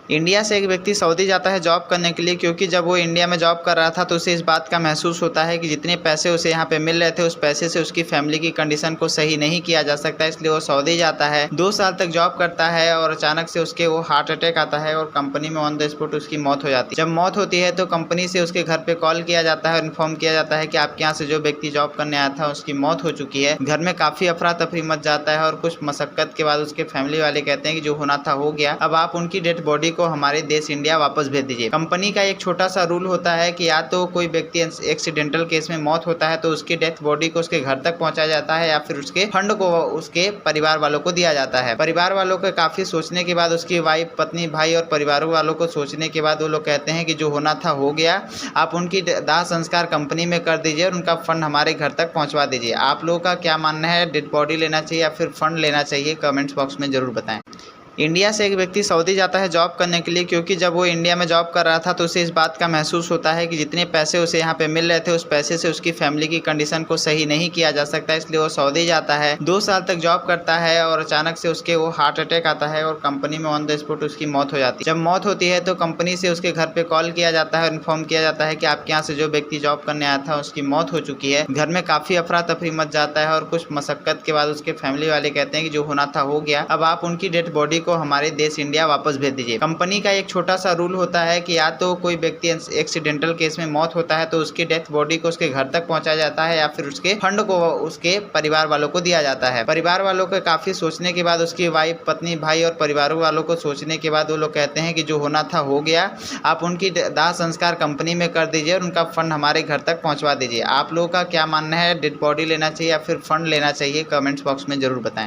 India से एक व्यक्ति सऊदी जाता है जॉब करने के लिए, क्योंकि जब वो इंडिया में जॉब कर रहा था तो उसे इस बात का महसूस होता है कि जितने पैसे उसे यहाँ पे मिल रहे थे उस पैसे से उसकी फैमिली की कंडीशन को सही नहीं किया जा सकता। इसलिए वो सऊदी जाता है, 2 साल तक जॉब करता है और अचानक से उसके वो हार्ट अटैक आता है और कंपनी में ऑन द स्पॉट उसकी मौत हो जाती है। जब मौत होती है तो कंपनी से उसके घर पे कॉल किया जाता है और इन्फॉर्म किया जाता है कि आपके यहाँ से जो व्यक्ति जॉब करने आया था उसकी मौत हो चुकी है। घर में काफ़ी अफरा तफरी मच जाता है और कुछ मशक्कत के बाद उसके फैमिली वाले कहते हैं कि जो होना था हो गया, अब आप उनकी डेड बॉडी को हमारे देश इंडिया वापस भेज दीजिए। कंपनी का एक छोटा सा रूल होता है कि या तो कोई व्यक्ति एक्सीडेंटल केस में मौत होता है तो उसकी डेथ बॉडी को उसके घर तक पहुंचाया जाता है या फिर उसके फंड को उसके परिवार वालों को दिया जाता है। परिवार वालों को काफी सोचने के बाद, उसकी वाइफ, पत्नी, भाई और परिवार वालों को सोचने के बाद वो लोग कहते हैं कि जो होना था हो गया, आप उनकी दाह संस्कार कंपनी में कर दीजिए और उनका फंड हमारे घर तक पहुंचवा दीजिए। आप लोगों का क्या मानना है, डेड बॉडी लेना चाहिए या फिर फंड लेना चाहिए? कमेंट्स बॉक्स में जरूर बताएं। इंडिया से एक व्यक्ति सऊदी जाता है जॉब करने के लिए, क्योंकि जब वो इंडिया में जॉब कर रहा था तो उसे इस बात का महसूस होता है कि जितने पैसे उसे यहाँ पे मिल रहे थे उस पैसे से उसकी फैमिली की कंडीशन को सही नहीं किया जा सकता। इसलिए वो सऊदी जाता है, 2 साल तक जॉब करता है और अचानक से उसके वो हार्ट अटैक आता है और कंपनी में ऑन द स्पॉट उसकी मौत हो जाती है। जब मौत होती है तो कंपनी से उसके घर पे कॉल किया जाता है और इन्फॉर्म किया जाता है कि आपके यहाँ से जो व्यक्ति जॉब करने आया था उसकी मौत हो चुकी है। घर में काफी अफरा तफरी मच जाता है और कुछ मशक्कत के बाद उसके फैमिली वाले कहते हैं कि जो होना था हो गया, अब आप उनकी डेड बॉडी को हमारे देश इंडिया वापस भेज दीजिए। कंपनी का एक छोटा सा रूल होता है कि या तो कोई व्यक्ति एक्सीडेंटल केस में मौत होता है तो उसकी डेथ बॉडी को उसके घर तक पहुंचाया जाता है या फिर उसके फंड को उसके परिवार वालों को दिया जाता है। परिवार वालों को काफी सोचने के बाद, उसकी वाइफ, पत्नी, भाई और परिवार वालों को सोचने के बाद वो लोग कहते हैं कि जो होना था हो गया, आप उनकी दाह संस्कार कंपनी में कर दीजिए और उनका फंड हमारे घर तक पहुंचवा दीजिए। आप लोगों का क्या मानना है, डेड बॉडी लेना चाहिए या फिर फंड लेना चाहिए? कमेंट्स बॉक्स में जरूर बताएं।